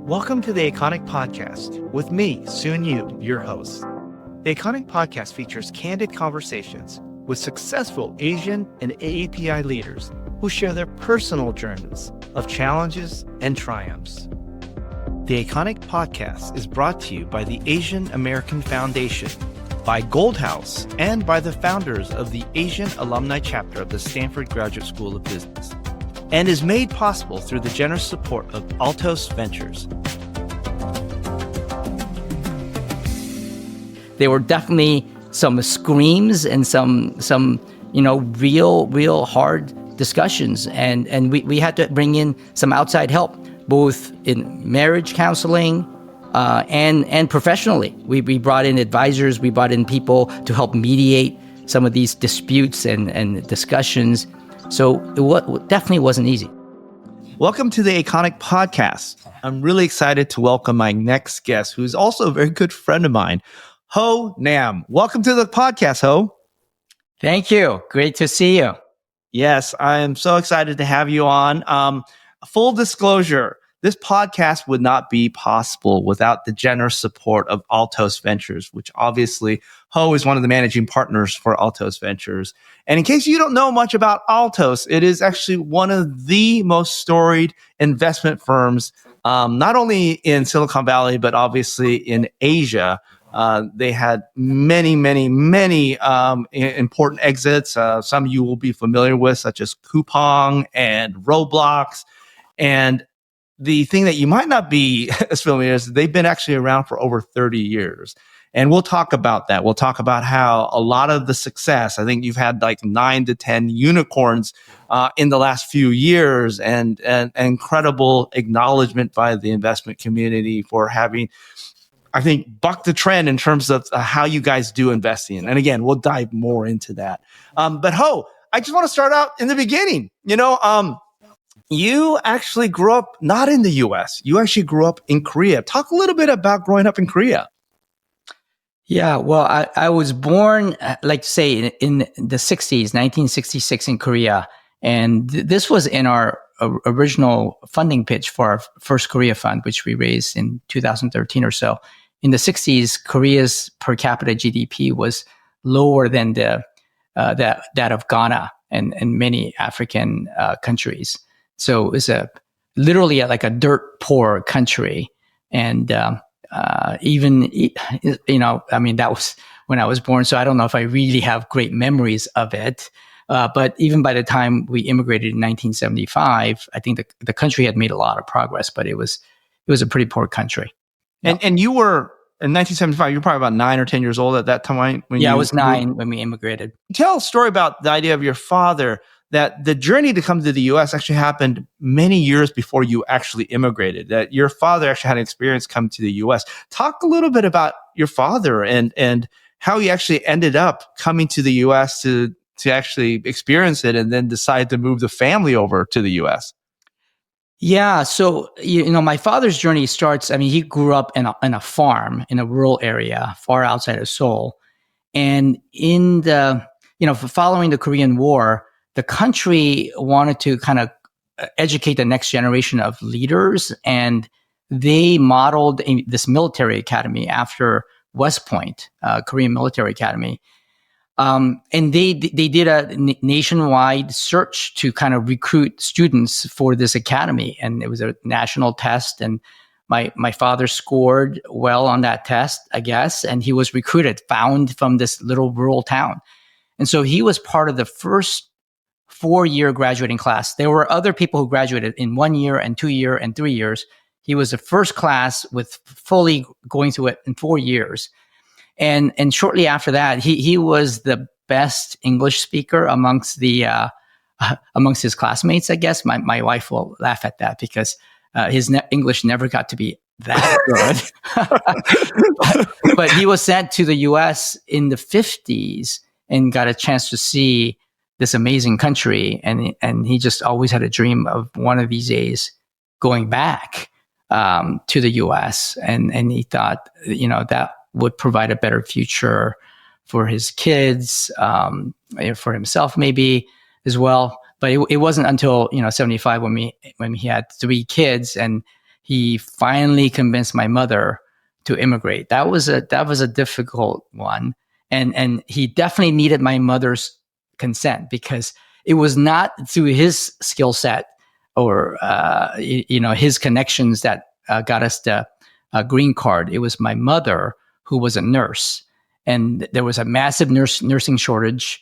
Welcome to the Iconic Podcast with me, Soon Yu, your host. The Iconic Podcast features candid conversations with successful Asian and AAPI leaders who share their personal journeys of challenges and triumphs. The Iconic Podcast is brought to you by the Asian American Foundation, by Gold House, and by the founders of the Asian Alumni Chapter of the Stanford Graduate School of Business, and is made possible through the generous support of Altos Ventures. There were definitely some screams and some real hard discussions, and we had to bring in some outside help, both in marriage counseling and professionally. We brought in advisors, we brought in people to help mediate some of these disputes and discussions. So it definitely wasn't easy. Welcome to the Iconic Podcast. I'm really excited to welcome my next guest, who's also a very good friend of mine, Ho Nam. Welcome to the podcast, Ho. Thank you. Great to see you. Yes, I am so excited to have you on. Full disclosure, this podcast would not be possible without the generous support of Altos Ventures, which obviously Ho is one of the managing partners for Altos Ventures. And in case you don't know much about Altos, it is actually one of the most storied investment firms, not only in Silicon Valley, but obviously in Asia. They had many important exits. Some you will be familiar with, such as Coupang and Roblox. And the thing that you might not be as familiar is they've been actually around for over 30 years. And we'll talk about that. We'll talk about how a lot of the success, I think you've had like 9 to 10 unicorns in the last few years, and incredible acknowledgement by the investment community for having, I think, bucked the trend in terms of how you guys do investing. And again, we'll dive more into that. But Ho, I just want to start out in the beginning. You actually grew up not in the US. You actually grew up in Korea. Talk a little bit about growing up in Korea. Yeah, well, I was born, like say, in the 60s, 1966 in Korea. And this was in our original funding pitch for our first Korea fund, which we raised in 2013 or so. In the 60s, Korea's per capita GDP was lower than that of Ghana and many African countries. So it was literally like a dirt poor country. And that was when I was born. So I don't know if I really have great memories of it. But even by the time we immigrated in 1975, I think the country had made a lot of progress, but it was a pretty poor country. And you were, in 1975, you were probably about 9 or 10 years old at that time. I was 9 when we immigrated. Tell a story about the idea of your father, that the journey to come to the U.S. actually happened many years before you actually immigrated, that your father actually had an experience come to the U.S. Talk a little bit about your father and how he actually ended up coming to the U.S. to actually experience it and then decide to move the family over to the U.S. Yeah. So, my father's journey starts, he grew up in a farm in a rural area far outside of Seoul. And in following the Korean War, the country wanted to kind of educate the next generation of leaders, and they modeled this military academy after West Point, Korean Military Academy. And they did a nationwide search to kind of recruit students for this academy. And it was a national test. And my father scored well on that test, I guess. And he was recruited, found from this little rural town. And so he was part of the first 4-year graduating class. There were other people who graduated in 1 year and 2 year and 3 years. He was the first class with fully going through it in 4 years. And shortly after that, he was the best English speaker amongst his classmates, I guess. My wife will laugh at that because his English never got to be that good. But he was sent to the U.S. in the 50s and got a chance to see this amazing country. And he just always had a dream of one of these days going back to the U.S. And he thought, that would provide a better future for his kids, for himself maybe as well. But it wasn't until 75 when he had 3 kids, and he finally convinced my mother to immigrate. That was a difficult one, and he definitely needed my mother's consent, because it was not through his skill set or his connections that got us the green card. It was my mother, who was a nurse, and there was a massive nursing shortage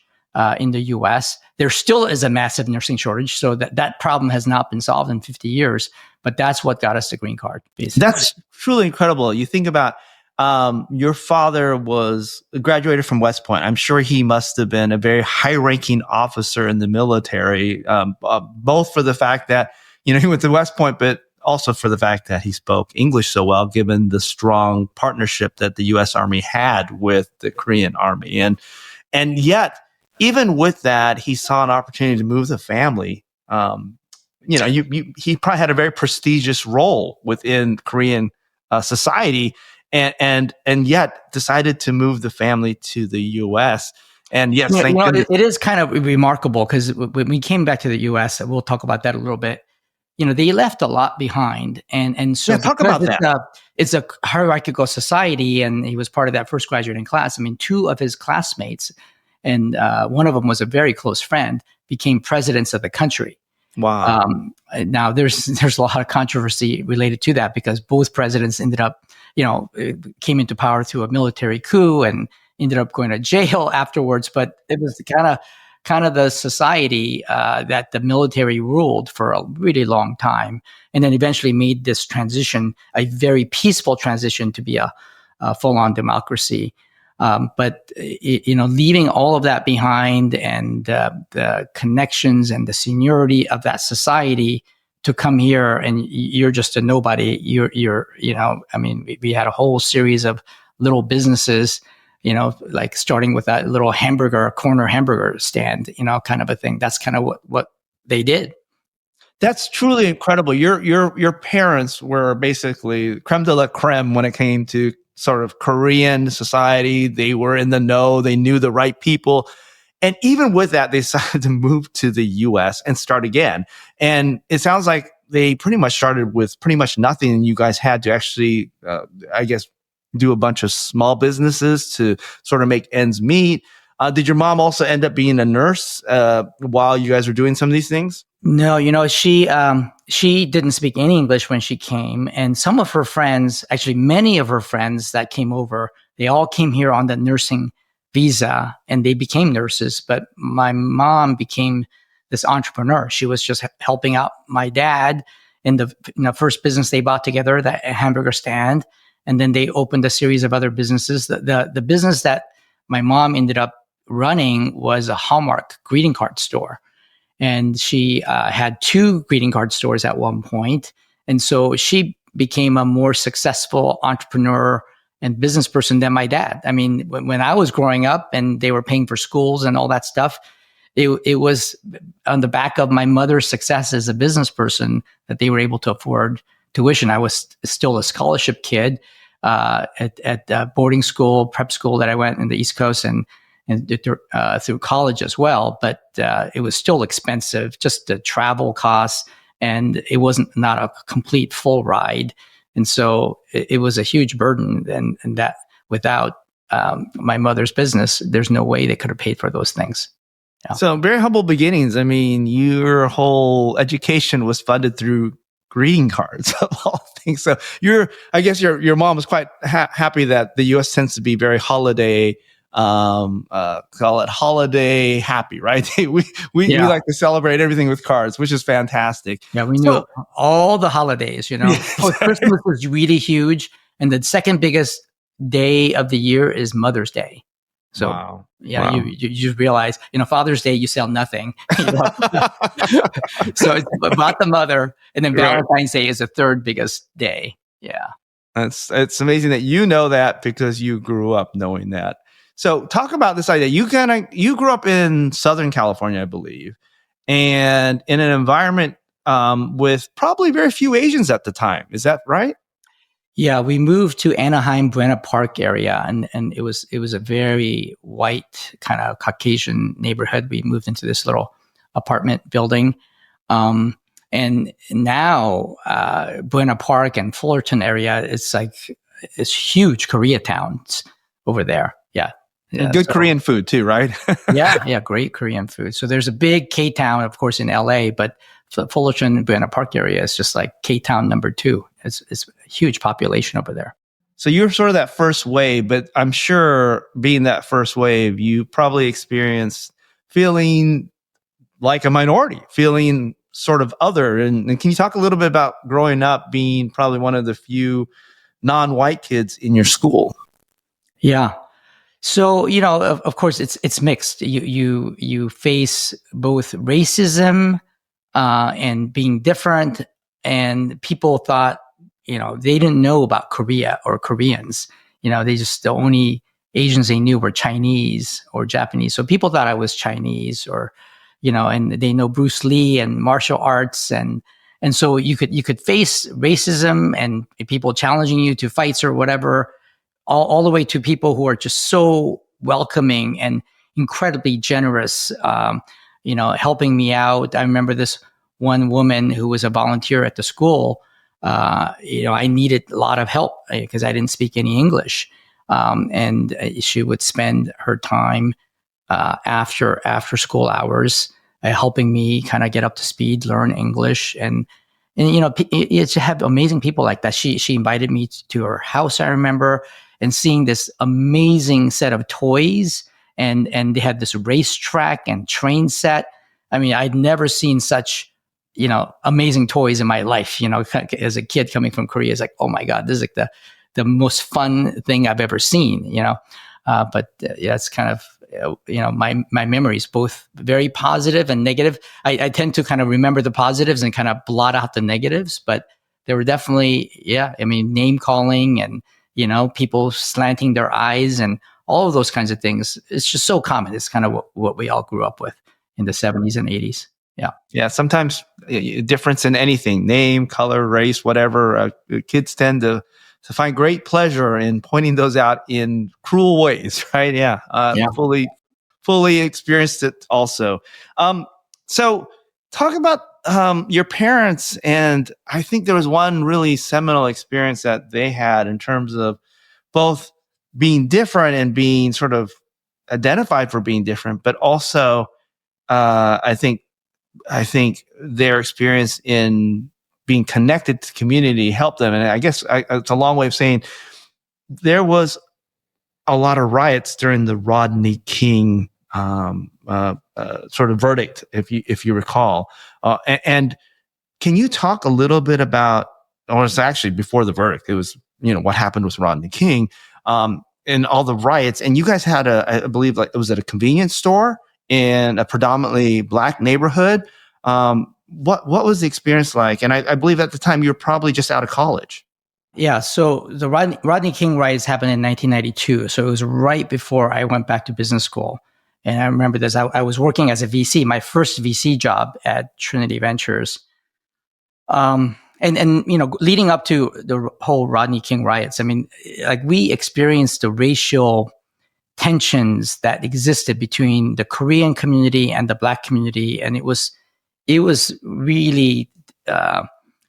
in the U.S. There still is a massive nursing shortage, so that problem has not been solved in 50 years. But that's what got us the green card, basically. That's truly incredible. You think about your father graduated from West Point. I'm sure he must have been a very high-ranking officer in the military, both for the fact that he went to West Point, but also for the fact that he spoke English so well, given the strong partnership that the U.S. Army had with the Korean Army. And yet, even with that, he saw an opportunity to move the family. He probably had a very prestigious role within Korean society, and yet decided to move the family to the U.S. And yes, thank goodness. It is kind of remarkable, because when we came back to the U.S., we'll talk about that a little bit. They left a lot behind, and so talk about that. It's a hierarchical society, and he was part of that first graduating class. I mean, two of his classmates, and one of them was a very close friend, became presidents of the country. Wow. Now there's a lot of controversy related to that, because both presidents ended up, came into power through a military coup and ended up going to jail afterwards. But it was kind of the society that the military ruled for a really long time, and then eventually made this transition a very peaceful transition to be a full-on democracy. But leaving all of that behind, and the connections and the seniority of that society, to come here and you're just a nobody. We had a whole series of little businesses, like starting with that little corner hamburger stand, kind of a thing. That's kind of what they did. That's truly incredible. Your parents were basically creme de la creme when it came to sort of Korean society. They were in the know. They knew the right people. And even with that, they decided to move to the U.S. and start again. And it sounds like they pretty much started with pretty much nothing. And you guys had to actually, do a bunch of small businesses to sort of make ends meet. Did your mom also end up being a nurse while you guys were doing some of these things? No, she didn't speak any English when she came, and some of her friends, actually many of her friends that came over, they all came here on the nursing visa, and they became nurses. But my mom became this entrepreneur. She was just helping out my dad in the first business they bought together, that hamburger stand, and then they opened a series of other businesses. The business that my mom ended up running was a Hallmark greeting card store. And she had 2 greeting card stores at one point. And so she became a more successful entrepreneur and business person than my dad. I mean, when I was growing up and they were paying for schools and all that stuff, it was on the back of my mother's success as a business person that they were able to afford tuition. I was still a scholarship kid at boarding school, prep school that I went in the East Coast, and through college as well, but it was still expensive, just the travel costs, and it wasn't not a complete full ride, and so it was a huge burden. And that without my mother's business, there's no way they could have paid for those things. Yeah. So very humble beginnings. I mean, your whole education was funded through greeting cards of all things. So I guess your mom was quite happy that the U.S. tends to be very holiday. Call it holiday happy, right? we like to celebrate everything with cards, which is fantastic. Yeah, we knew all the holidays, Christmas was really huge. And the second biggest day of the year is Mother's Day. So wow. You just realize, Father's Day, you sell nothing. So it's about the mother, and then Valentine's Day is the third biggest day. Yeah. It's amazing that you know that, because you grew up knowing that. So talk about this idea. You grew up in Southern California, I believe, and in an environment with probably very few Asians at the time. Is that right? Yeah, we moved to Anaheim, Buena Park area, and it was a very white, kind of Caucasian neighborhood. We moved into this little apartment building, and And now, Buena Park and Fullerton area, it's huge Koreatowns over there. Yeah. And good Korean food too, right? yeah, great Korean food. So there's a big K-town, of course, in LA, but Fullerton, Buena Park area is just like K-town number 2. It's a huge population over there. So you're sort of that first wave, but I'm sure being that first wave, you probably experienced feeling like a minority, feeling sort of other. And can you talk a little bit about growing up being probably one of the few non-white kids in your school? Yeah. So, of course, it's mixed. You face both racism and being different, and people thought, they didn't know about Korea or Koreans. The only Asians they knew were Chinese or Japanese. So people thought I was Chinese, or, and they know Bruce Lee and martial arts, and so you could face racism and people challenging you to fights or whatever. All the way to people who are just so welcoming and incredibly generous, helping me out. I remember this one woman who was a volunteer at the school. I needed a lot of help because I didn't speak any English. And she would spend her time after school hours helping me kind of get up to speed, learn English. And you have amazing people like that. She invited me to her house, I remember, and seeing this amazing set of toys, and they had this racetrack and train set. I mean, I'd never seen such, amazing toys in my life. As a kid coming from Korea, it's like, oh my God, this is like the most fun thing I've ever seen. But it's kind of my memories, both very positive and negative. I tend to kind of remember the positives and kind of blot out the negatives, but there were definitely, name calling and, people slanting their eyes and all of those kinds of things. It's just so common. It's kind of what we all grew up with in the 70s and 80s. Yeah. Yeah. Sometimes difference in anything, name, color, race, whatever. Kids tend to find great pleasure in pointing those out in cruel ways, right? Yeah. Fully experienced it also. So talk about your parents, and I think there was one really seminal experience that they had in terms of both being different and being sort of identified for being different, but also I think their experience in being connected to community helped them. And I guess it's a long way of saying there was a lot of riots during the Rodney King sort of verdict, if you recall. And can you talk a little bit about, or it's actually before the verdict, it was, what happened with Rodney King and all the riots. And you guys had I believe, like, it was at a convenience store in a predominantly Black neighborhood. What was the experience like? And I believe at the time you were probably just out of college. Yeah, so the Rodney King riots happened in 1992. So it was right before I went back to business school. And I remember this, I was working as a VC, my first VC job at Trinity Ventures. And leading up to the whole Rodney King riots, I mean, like, we experienced the racial tensions that existed between the Korean community and the Black community. And it was really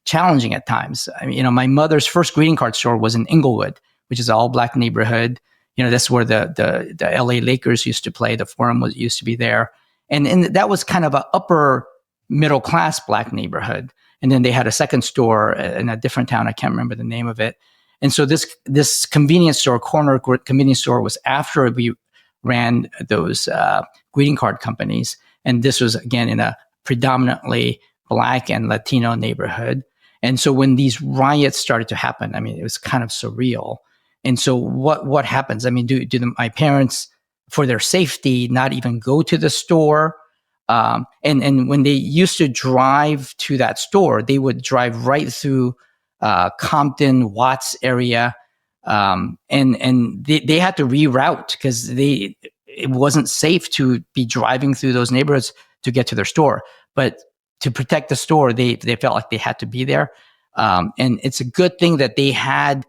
challenging at times. I mean, my mother's first greeting card store was in Inglewood, which is an all Black neighborhood. That's where the LA Lakers used to play. The Forum used to be there. And that was kind of an upper middle class Black neighborhood. And then they had a second store in a different town. I can't remember the name of it. And so this convenience store, corner convenience store, was after we ran those greeting card companies. And this was, again, in a predominantly Black and Latino neighborhood. And so when these riots started to happen, I mean, it was kind of surreal. And so what happens? I mean, do my parents, for their safety, not even go to the store? And when they used to drive to that store, they would drive right through Compton, Watts area. And they had to reroute because it wasn't safe to be driving through those neighborhoods to get to their store. But to protect the store, they felt like they had to be there. And it's a good thing that they had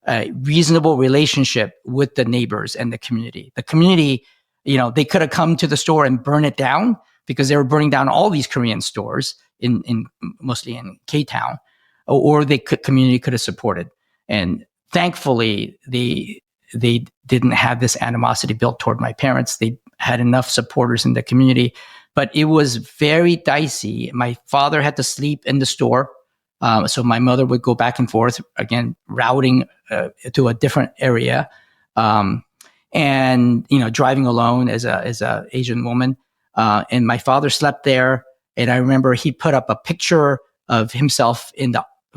a reasonable relationship with the neighbors and the community. The community, they could have come to the store and burn it down because they were burning down all these Korean stores. in mostly in K-Town, or community could have supported. And thankfully, they didn't have this animosity built toward my parents. They had enough supporters in the community, but it was very dicey. My father had to sleep in the store. So my mother would go back and forth, again, routing to a different area. And, driving alone as a Asian woman. And my father slept there. And I remember he put up a picture of himself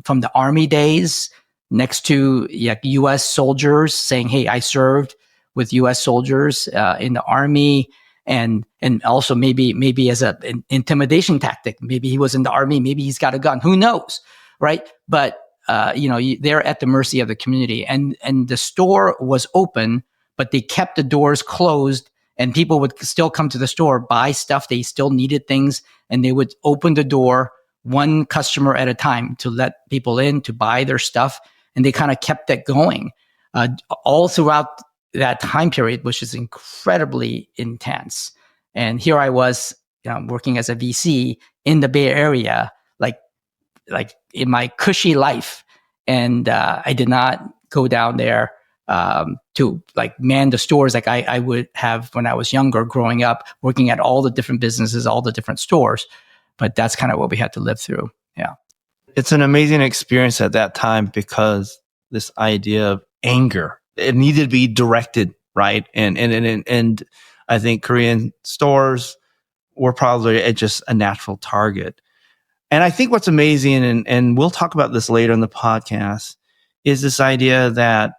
from the army days next to U.S. soldiers, saying, "Hey, I served with U.S. soldiers in the army," and also maybe as an intimidation tactic. Maybe he was in the army. Maybe he's got a gun. Who knows, right? But they're at the mercy of the community, and the store was open, but they kept the doors closed, and people would still come to the store, buy stuff. They still needed things, and they would open the door one customer at a time to let people in to buy their stuff. And they kind of kept that going all throughout that time period, which is incredibly intense. And here I was, working as a VC in the Bay Area, like in my cushy life. And I did not go down there to man the stores like I would have when I was younger, growing up, working at all the different businesses, all the different stores. But that's kind of what we had to live through. Yeah. It's an amazing experience at that time because this idea of anger, it needed to be directed, right? And I think Korean stores were probably just a natural target. And I think what's amazing, and we'll talk about this later in the podcast, is this idea that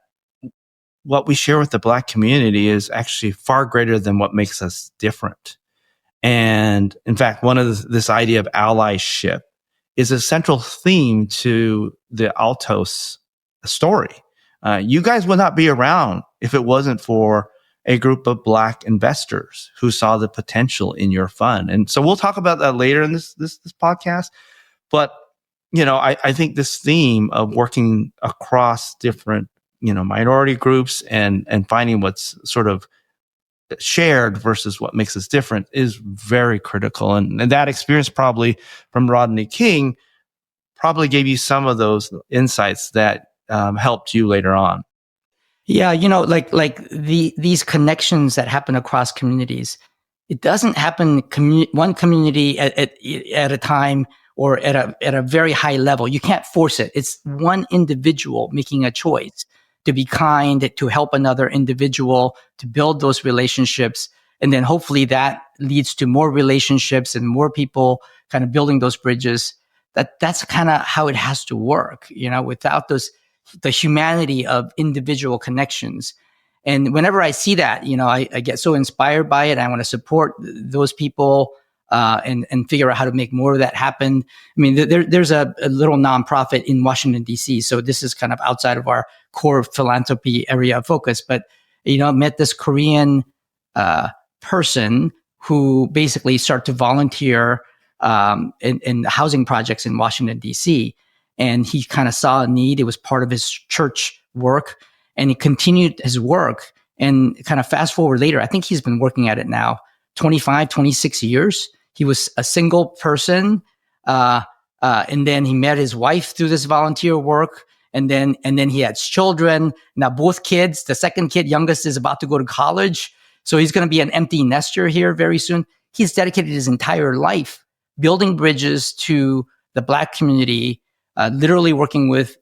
what we share with the Black community is actually far greater than what makes us different. And in fact, this idea of allyship is a central theme to the Altos story. You guys would not be around if it wasn't for a group of Black investors who saw the potential in your fund. And so we'll talk about that later in this podcast. But, I think this theme of working across different, minority groups and finding what's sort of shared versus what makes us different is very critical. And that experience probably from Rodney King probably gave you some of those insights that helped you later on. Yeah, these connections that happen across communities, it doesn't happen one community at a time or at a very high level. You can't force it. It's one individual making a choice to be kind, to help another individual, to build those relationships. And then hopefully that leads to more relationships and more people kind of building those bridges. That's kind of how it has to work, without the humanity of individual connections. And whenever I see that, I get so inspired by it. I want to support those people and figure out how to make more of that happen. I mean, there's a little nonprofit in Washington, D.C. So this is kind of outside of our core philanthropy area of focus. But, met this Korean person who basically started to volunteer in housing projects in Washington, D.C. And he kind of saw a need. It was part of his church work. And he continued his work. And kind of fast forward later, I think he's been working at it now 25, 26 years. He was a single person. And then he met his wife through this volunteer work. And then he had children. Now both kids, the second kid, youngest, is about to go to college. So he's going to be an empty nester here very soon. He's dedicated his entire life building bridges to the Black community, literally working with,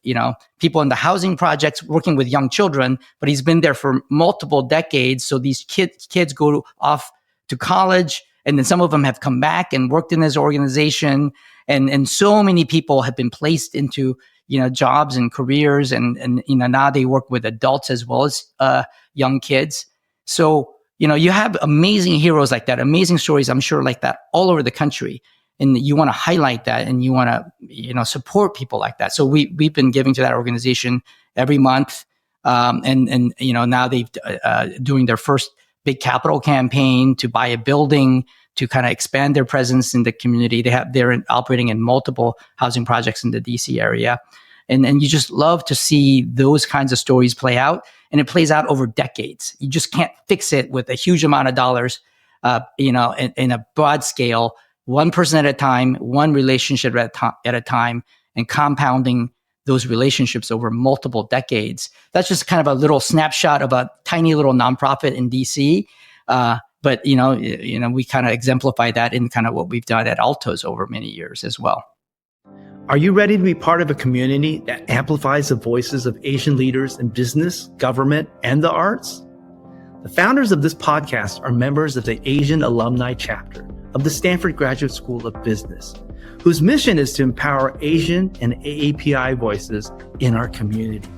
people in the housing projects, working with young children, but he's been there for multiple decades. So these kids go off to college, and then some of them have come back and worked in his organization. And so many people have been placed into, jobs and careers. And now they work with adults as well as young kids. So, you have amazing heroes like that, amazing stories, I'm sure, like that all over the country. And you want to highlight that, and you want to, support people like that. So we've been giving to that organization every month. And now they've doing their first big capital campaign to buy a building to kind of expand their presence in the community. They're operating in multiple housing projects in the DC area. And you just love to see those kinds of stories play out. And it plays out over decades. You just can't fix it with a huge amount of dollars, in a broad scale. one person at a time, one relationship at a time, and compounding those relationships over multiple decades. That's just kind of a little snapshot of a tiny little nonprofit in DC. But we kind of exemplify that in kind of what we've done at Altos over many years as well. Are you ready to be part of a community that amplifies the voices of Asian leaders in business, government, and the arts? The founders of this podcast are members of the Asian Alumni Chapter of the Stanford Graduate School of Business, whose mission is to empower Asian and AAPI voices in our community.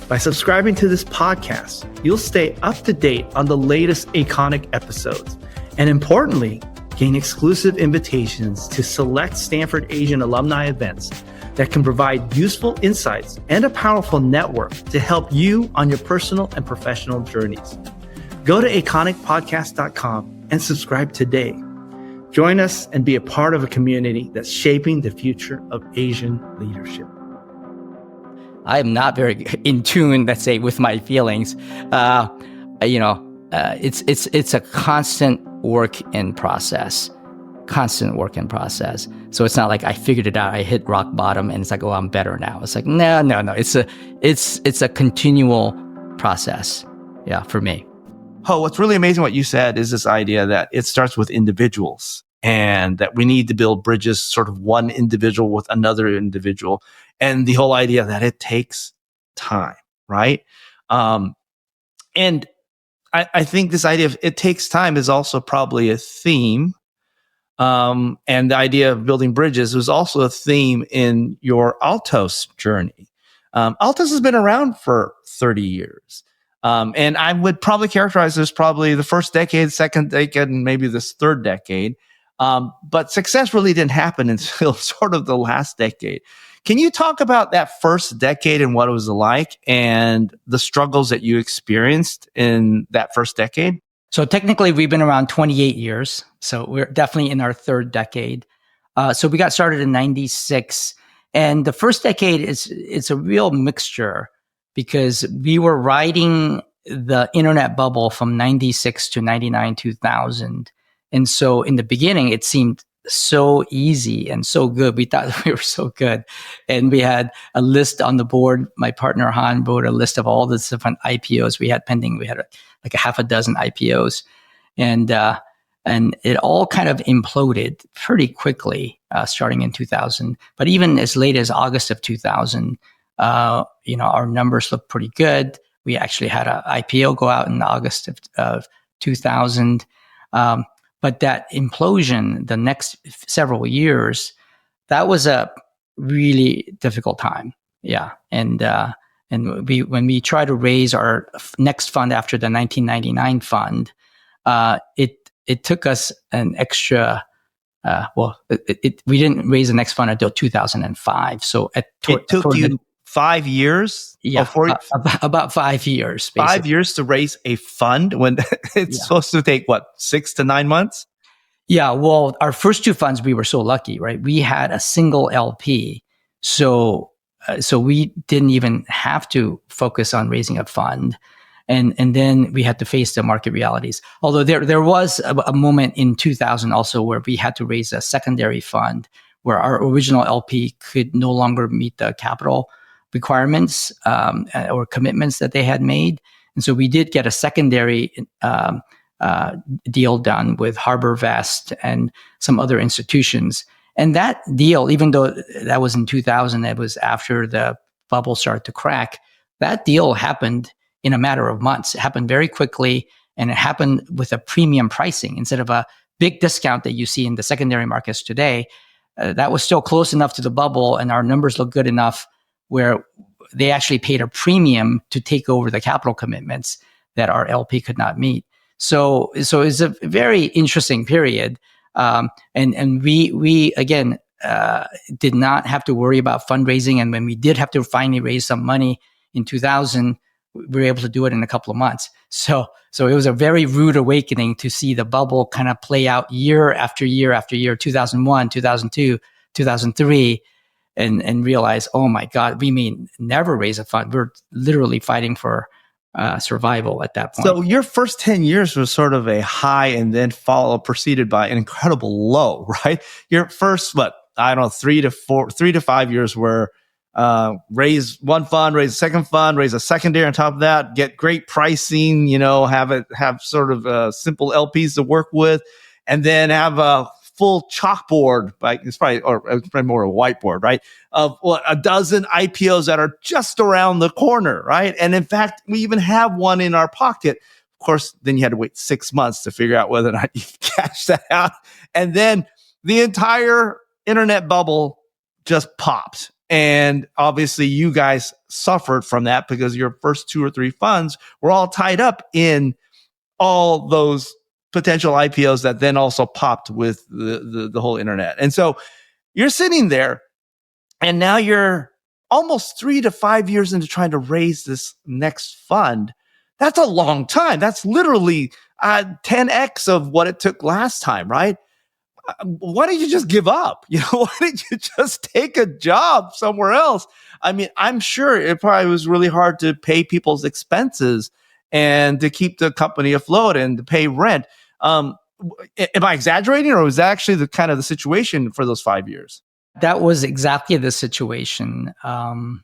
By subscribing to this podcast, you'll stay up to date on the latest Iconic episodes, and importantly, gain exclusive invitations to select Stanford Asian alumni events that can provide useful insights and a powerful network to help you on your personal and professional journeys. Go to iconicpodcast.com and subscribe today. Join us and be a part of a community that's shaping the future of Asian leadership. I am not very in tune, let's say, with my feelings. It's a constant work in process. So it's not like I figured it out, I hit rock bottom, and it's like, oh, I'm better now. It's like, no. It's a continual process. Yeah, for me. Oh, what's really amazing what you said is this idea that it starts with individuals and that we need to build bridges, sort of one individual with another individual. And the whole idea that it takes time, right? And I think this idea of it takes time is also probably a theme. And the idea of building bridges was also a theme in your Altos journey. Altos has been around for 30 years. And I would probably characterize this probably the first decade, second decade, and maybe this third decade. But success really didn't happen until sort of the last decade. Can you talk about that first decade and what it was like and the struggles that you experienced in that first decade? So technically, we've been around 28 years. So we're definitely in our third decade. So we got started in 96. And the first decade it's a real mixture because we were riding the internet bubble from 96 to 99, 2000. And so in the beginning, it seemed so easy and so good. We thought we were so good. And we had a list on the board. My partner, Han, wrote a list of all the different IPOs we had pending. We had like a half a dozen IPOs. And it all kind of imploded pretty quickly, starting in 2000. But even as late as August of 2000, our numbers looked pretty good. We actually had an IPO go out in August of 2000. But that implosion, the next several years, that was a really difficult time. Yeah. And when we tried to raise our next fund after the 1999 fund, it took us an extra, we didn't raise the next fund until 2005. So it took you 5 years? Yeah, about 5 years. Basically. 5 years to raise a fund when it's supposed to take, 6 to 9 months? Yeah, well, our first two funds, we were so lucky, right? We had a single LP. So we didn't even have to focus on raising a fund. And then we had to face the market realities. Although there was a moment in 2000 also where we had to raise a secondary fund where our original LP could no longer meet the capital requirements or commitments that they had made. And so we did get a secondary deal done with HarborVest and some other institutions. And that deal, even though that was in 2000, that was after the bubble started to crack, that deal happened in a matter of months. It happened very quickly, and it happened with a premium pricing instead of a big discount that you see in the secondary markets today. That was still close enough to the bubble, and our numbers look good enough where they actually paid a premium to take over the capital commitments that our LP could not meet. So it's a very interesting period. And we again, did not have to worry about fundraising. And when we did have to finally raise some money in 2000, we were able to do it in a couple of months. So it was a very rude awakening to see the bubble kind of play out year after year after year, 2001, 2002, 2003, and realize, oh my God, we may never raise a fund. We're literally fighting for survival at that point. So your first 10 years was sort of a high and then preceded by an incredible low, right? Your first, 3 to 5 years were raise one fund, raise a second fund, raise a secondary on top of that, get great pricing, have sort of simple LPs to work with, and then have a full chalkboard, it's probably more a whiteboard, right? Of a dozen IPOs that are just around the corner, right? And in fact, we even have one in our pocket. Of course, then you had to wait 6 months to figure out whether or not you cash that out. And then the entire internet bubble just popped. And obviously you guys suffered from that because your first 2 or 3 funds were all tied up in all those potential IPOs that then also popped with the whole internet. And so you're sitting there and now you're almost 3 to 5 years into trying to raise this next fund. That's a long time. That's literally 10x of what it took last time, right? Why don't you just give up? Why don't you just take a job somewhere else? I mean, I'm sure it probably was really hard to pay people's expenses and to keep the company afloat and to pay rent. Am I exaggerating, or was that actually the situation for those 5 years? That was exactly the situation. And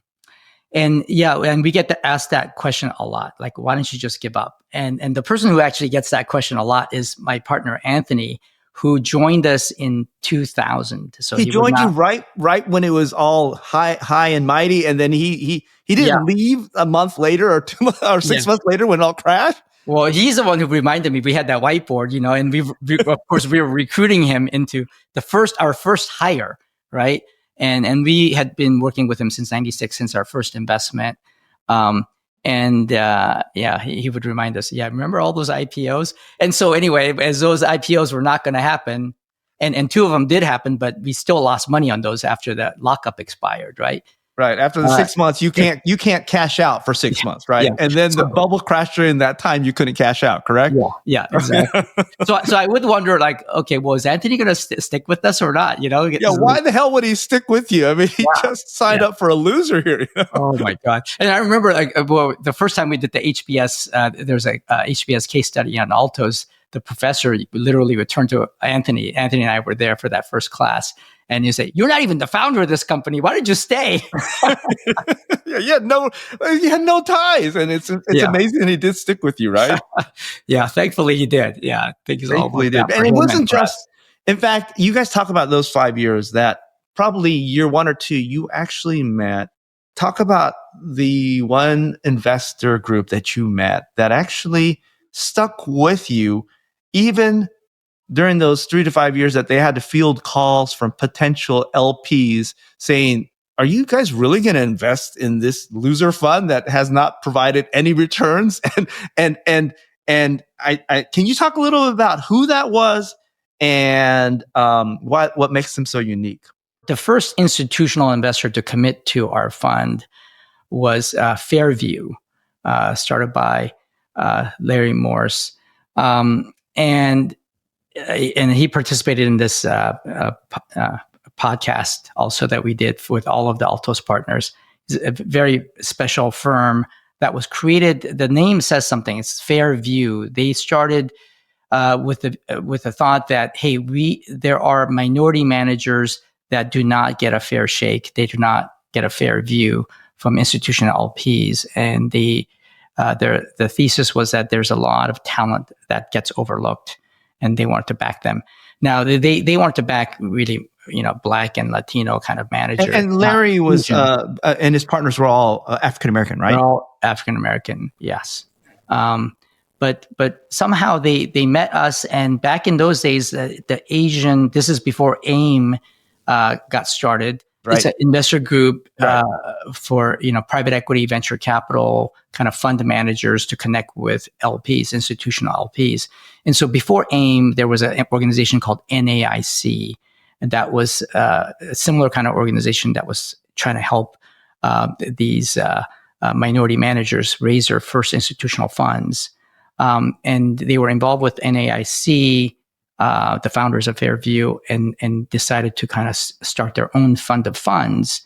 we get to ask that question a lot. Like, why don't you just give up? And the person who actually gets that question a lot is my partner, Anthony, who joined us in 2000. So he joined you right when it was all high and mighty, and then he didn't leave a month later or 2 months or 6 months later when it all crashed. Well, he's the one who reminded me. We had that whiteboard, and of course we were recruiting him into our first hire, right? And we had been working with him since '96, since our first investment. He would remind us, remember all those IPOs? And so anyway, as those IPOs were not going to happen, and 2 of them did happen, but we still lost money on those after the lockup expired, right? Right. After the 6 months, you can't cash out for 6 months, right? Yeah. And then the bubble crashed during that time. You couldn't cash out, correct? Yeah, exactly. so I would wonder, like, okay, well, is Anthony going to stick with us or not? Why the hell would he stick with you? I mean, he just signed up for a loser here. Oh my God! And I remember, the first time we did the HBS, there's a HBS case study on Altos. The professor literally would turn to Anthony. Anthony and I were there for that first class. And you say, "You're not even the founder of this company. Why did you stay?" You had no ties, and it's amazing he did stick with you, right? Yeah, thankfully he did. Yeah, thankfully he did. And it wasn't just. In fact, you guys talk about those 5 years that probably year 1 or 2 you actually met. Talk about the one investor group that you met that actually stuck with you, even during those 3 to 5 years that they had to field calls from potential LPs saying, "Are you guys really going to invest in this loser fund that has not provided any returns?" And I can you talk a little bit about who that was and what makes them so unique? The first institutional investor to commit to our fund was Fairview, started by Larry Morse, and he participated in this podcast also that we did with all of the Altos partners. It's a very special firm that was created. The name says something. It's Fairview. They started with the thought that, hey, there are minority managers that do not get a fair shake. They do not get a fair view from institutional LPs, and the thesis was that there's a lot of talent that gets overlooked, and they wanted to back them. Now they wanted to back really, Black and Latino kind of managers. And Larry was, and his partners were all African American, right? They're all African American, yes. But somehow they met us, and back in those days, the Asian. This is before AIM got started. Right. It's an investor group for private equity, venture capital, kind of fund managers to connect with LPs, institutional LPs. And so before AIM, there was an organization called NAIC, and that was a similar kind of organization that was trying to help these minority managers raise their first institutional funds. And they were involved with NAIC. The founders of Fairview, and decided to kind of start their own fund of funds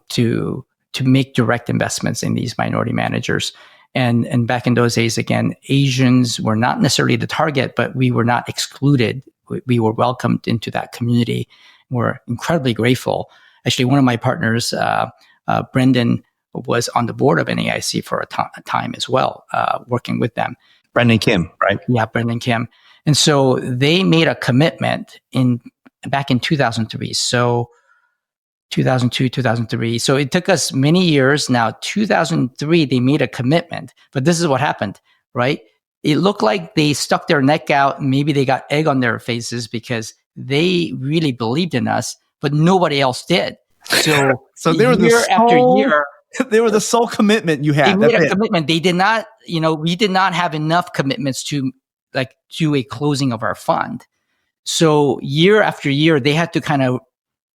to make direct investments in these minority managers. And back in those days, again, Asians were not necessarily the target, but we were not excluded. We were welcomed into that community. We're incredibly grateful. Actually, one of my partners, Brendan, was on the board of NAIC for a time as well, working with them. Brendan Kim, right? Yeah, Brendan Kim. And so they made a commitment back in 2003. So 2002, 2003. So it took us many years. Now, 2003, they made a commitment. But this is what happened, right? It looked like they stuck their neck out. Maybe they got egg on their faces because they really believed in us, but nobody else did. So they were year after year, they were the sole commitment you had. They made a commitment. They did not, we did not have enough commitments to do a closing of our fund. So year after year, they had to kind of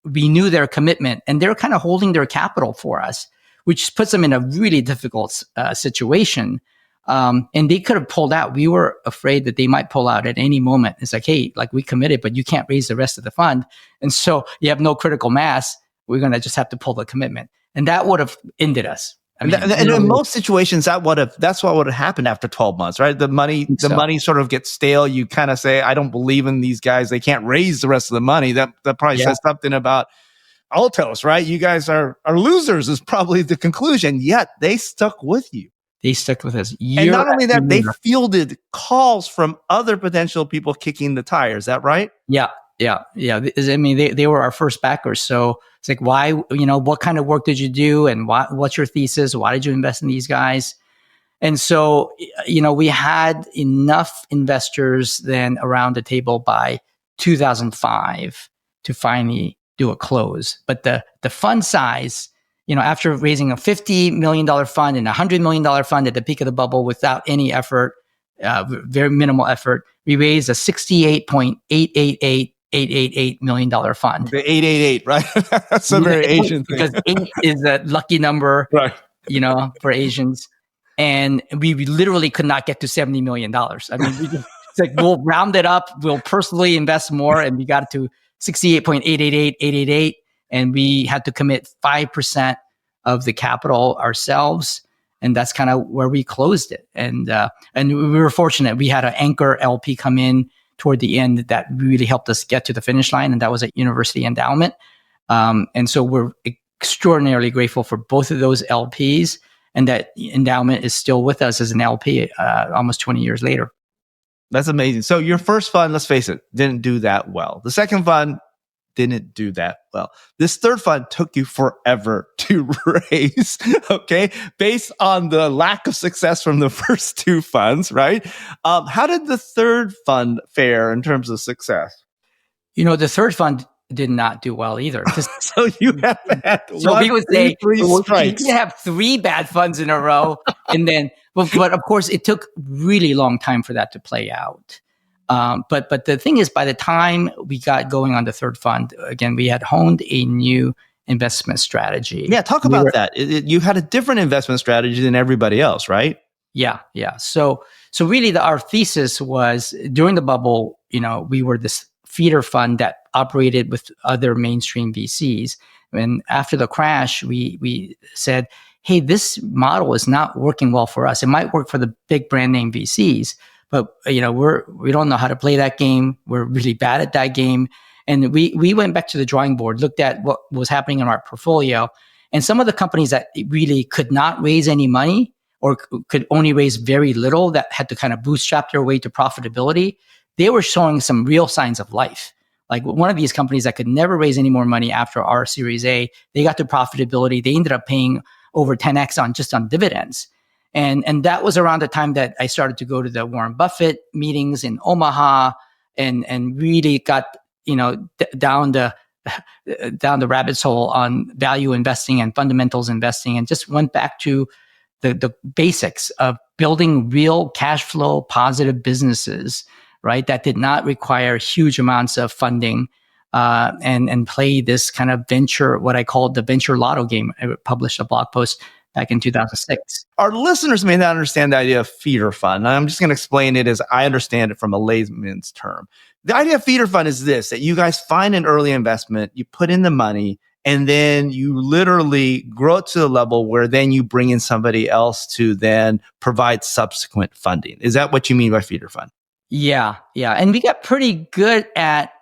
renew their commitment, and they're kind of holding their capital for us, which puts them in a really difficult situation. And they could have pulled out. We were afraid that they might pull out at any moment. It's like, hey, we committed, but you can't raise the rest of the fund. And so you have no critical mass. We're going to just have to pull the commitment. And that would have ended us. And in most situations, that's what would have happened after 12 months, right? The money sort of gets stale. You kind of say, I don't believe in these guys. They can't raise the rest of the money. That probably says something about Altos, right? You guys are losers is probably the conclusion. Yet they stuck with you. They stuck with us. And not only that, they fielded calls from other potential people kicking the tires. Is that right? Yeah. I mean, they were our first backers. So it's like, why, what kind of work did you do? And what's your thesis? Why did you invest in these guys? And so, we had enough investors then around the table by 2005 to finally do a close. But the fund size, after raising a $50 million fund and a $100 million fund at the peak of the bubble without any effort, very minimal effort, we raised a $68.888 million fund. The 888, right? That's a very Asian thing. Because 8 is a lucky number, right? For Asians. And we literally could not get to $70 million. I mean, it's like, we'll round it up. We'll personally invest more. And we got to 68.888888. And we had to commit 5% of the capital ourselves. And that's kind of where we closed it. And we were fortunate. We had an anchor LP come in toward the end that really helped us get to the finish line. And that was a university endowment. And so we're extraordinarily grateful for both of those LPs. And that endowment is still with us as an LP almost 20 years later. That's amazing. So your first fund, let's face it, didn't do that well. The second fund didn't do that well. This third fund took you forever to raise, okay, based on the lack of success from the first two funds, right? How did the third fund fare in terms of success? The third fund did not do well either. So you have had we would say three strikes. You have 3 bad funds in a row, and then, but of course, it took really long time for that to play out. But the thing is, by the time we got going on the third fund, again, we had honed a new investment strategy. Yeah, talk about that. You had a different investment strategy than everybody else, right? Yeah. So really, our thesis was during the bubble, we were this feeder fund that operated with other mainstream VCs. And after the crash, we said, hey, this model is not working well for us. It might work for the big brand name VCs, but we don't know how to play that game. We're really bad at that game. And we went back to the drawing board, looked at what was happening in our portfolio. And some of the companies that really could not raise any money or could only raise very little, that had to kind of bootstrap their way to profitability, they were showing some real signs of life. Like one of these companies that could never raise any more money after our Series A, they got to profitability. They ended up paying over 10x on dividends. And that was around the time that I started to go to the Warren Buffett meetings in Omaha and really got, down the rabbit hole on value investing and fundamentals investing, and just went back to the basics of building real cash flow positive businesses, right? That did not require huge amounts of funding, and play this kind of venture, what I called the venture lotto game. I published a blog post back in 2006. Our listeners may not understand the idea of feeder fund. I'm just going to explain it as I understand it from a layman's term. The idea of feeder fund is this, that you guys find an early investment, you put in the money, and then you literally grow it to the level where then you bring in somebody else to then provide subsequent funding. Is that what you mean by feeder fund? Yeah. And we got pretty good at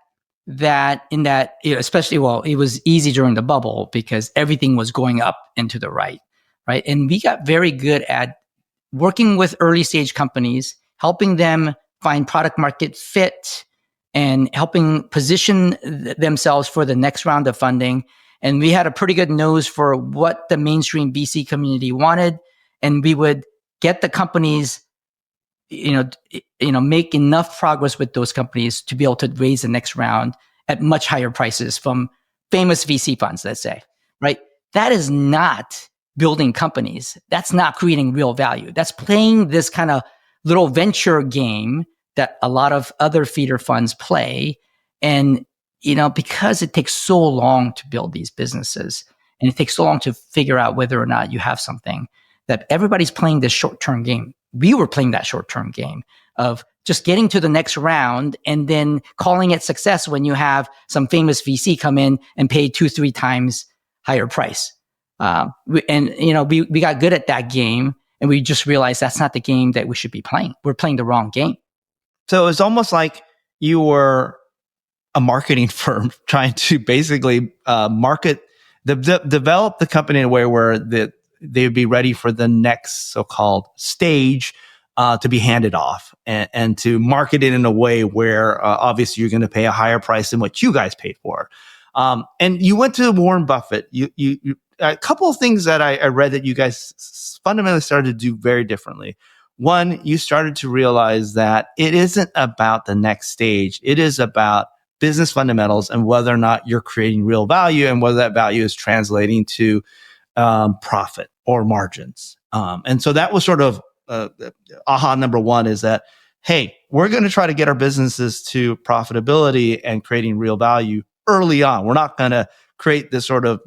that in that, especially, well, it was easy during the bubble because everything was going up and to the right. And we got very good at working with early stage companies, helping them find product market fit and helping position themselves for the next round of funding. And we had a pretty good nose for what the mainstream VC community wanted. And we would get the companies, make enough progress with those companies to be able to raise the next round at much higher prices from famous VC funds, let's say, right? That is not building companies. That's not creating real value. That's playing this kind of little venture game that a lot of other feeder funds play. And, because it takes so long to build these businesses and it takes so long to figure out whether or not you have something, that everybody's playing this short-term game. We were playing that short-term game of just getting to the next round and then calling it success when you have some famous VC come in and pay 2-3 times higher price. We got good at that game, and we just realized that's not the game that we should be playing. We're playing the wrong game. So it's almost like you were a marketing firm trying to basically market, develop the company in a way where they would be ready for the next so-called stage to be handed off, and to market it in a way where obviously you're going to pay a higher price than what you guys paid for. And you went to Warren Buffett. You a couple of things that I read that you guys fundamentally started to do very differently. One, you started to realize that it isn't about the next stage. It is about business fundamentals and whether or not you're creating real value and whether that value is translating to profit or margins. And so that was sort of aha number one, is that, hey, we're going to try to get our businesses to profitability and creating real value early on. We're not going to create this sort of,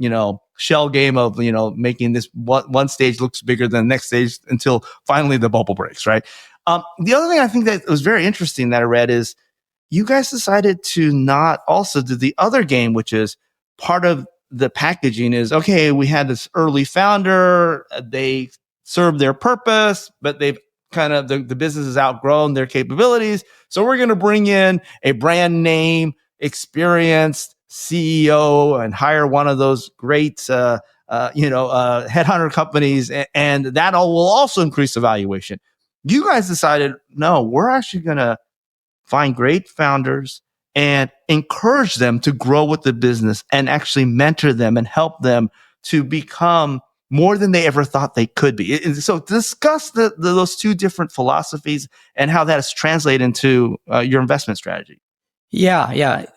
shell game of, making this one stage looks bigger than the next stage until finally the bubble breaks, right? The other thing I think that was very interesting that I read is you guys decided to not also do the other game, which is part of the packaging is, okay, we had this early founder, they served their purpose, but they've kind of, the business has outgrown their capabilities. So we're going to bring in a brand name, experienced CEO and hire one of those great, headhunter companies, and that will also increase the valuation. You guys decided, no, we're actually going to find great founders and encourage them to grow with the business and actually mentor them and help them to become more than they ever thought they could be. So discuss those two different philosophies and how that is translated into your investment strategy. Yeah.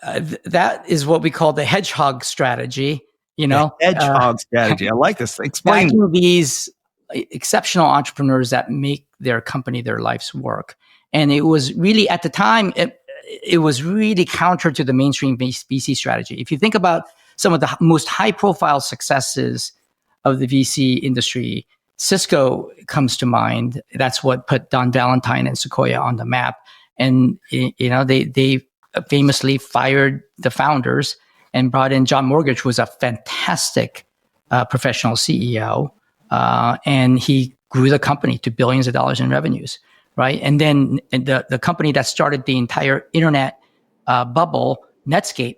That is what we call the hedgehog strategy. The hedgehog strategy. I like this. Explain. Backing these exceptional entrepreneurs that make their company, their life's work. And it was really, at the time, it was really counter to the mainstream VC strategy. If you think about some of the most high-profile successes of the VC industry, Cisco comes to mind. That's what put Don Valentine and Sequoia on the map. And they famously fired the founders and brought in John Morgridge, who was a fantastic professional CEO, and he grew the company to billions of dollars in revenues, right? And then the company that started the entire internet bubble, Netscape,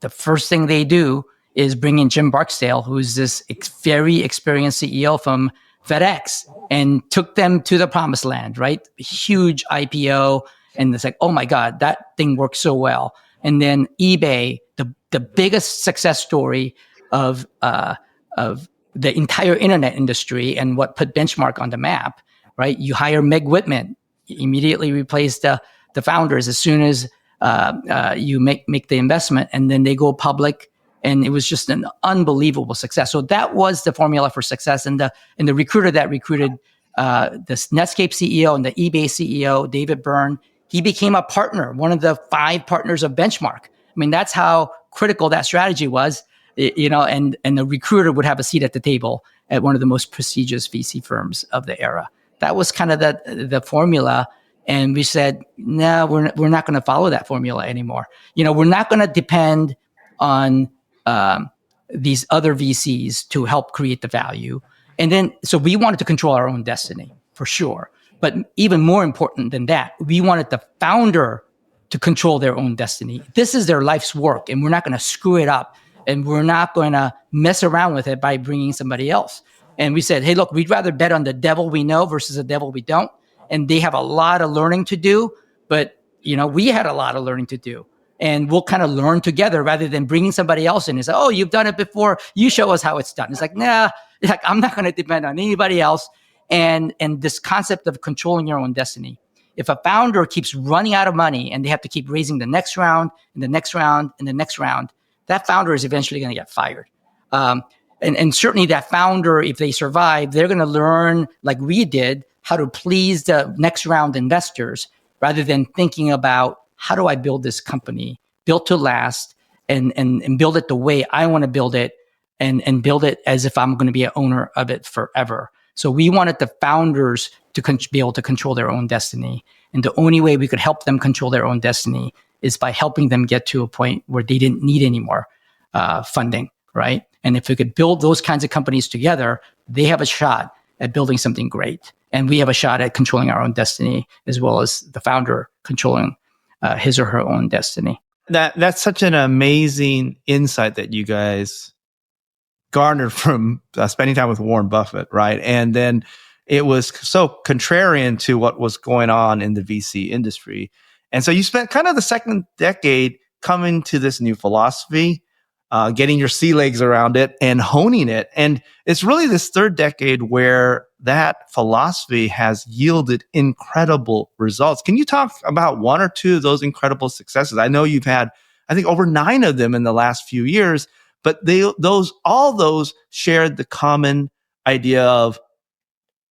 the first thing they do is bring in Jim Barksdale, who's this very experienced CEO from FedEx, and took them to the promised land, right? Huge IPO. And it's like, oh my God, that thing works so well. And then eBay, the biggest success story of the entire internet industry and what put Benchmark on the map, right? You hire Meg Whitman, immediately replace the founders as soon as you make the investment, and then they go public. And it was just an unbelievable success. So that was the formula for success. And the recruiter that recruited this Netscape CEO and the eBay CEO, David Byrne, he became a partner, one of the 5 partners of Benchmark. I mean, that's how critical that strategy was, and the recruiter would have a seat at the table at one of the most prestigious VC firms of the era. That was kind of the formula. And we said, no, we're not going to follow that formula anymore. We're not going to depend on these other VCs to help create the value. And then, so we wanted to control our own destiny for sure. But even more important than that, we wanted the founder to control their own destiny. This is their life's work, and we're not going to screw it up, and we're not going to mess around with it by bringing somebody else. And we said, hey, look, we'd rather bet on the devil we know versus the devil we don't. And they have a lot of learning to do, but we had a lot of learning to do. And we'll kind of learn together rather than bringing somebody else in and say, oh, you've done it before. You show us how it's done. It's like, nah, I'm not going to depend on anybody else. And this concept of controlling your own destiny. If a founder keeps running out of money and they have to keep raising the next round and the next round and the next round, that founder is eventually going to get fired. And certainly that founder, if they survive, they're going to learn, like we did, how to please the next round investors rather than thinking about, how do I build this company built to last and build it the way I want to build it and build it as if I'm going to be an owner of it forever. So we wanted the founders to be able to control their own destiny. And the only way we could help them control their own destiny is by helping them get to a point where they didn't need any more funding, right? And if we could build those kinds of companies together, they have a shot at building something great. And we have a shot at controlling our own destiny, as well as the founder controlling his or her own destiny. That's such an amazing insight that you guys garnered from spending time with Warren Buffett, right? And then it was so contrarian to what was going on in the VC industry. And so you spent kind of the second decade coming to this new philosophy, getting your sea legs around it and honing it. And it's really this third decade where that philosophy has yielded incredible results. Can you talk about one or two of those incredible successes? I know you've had, I think, over 9 of them in the last few years, but all those shared the common idea of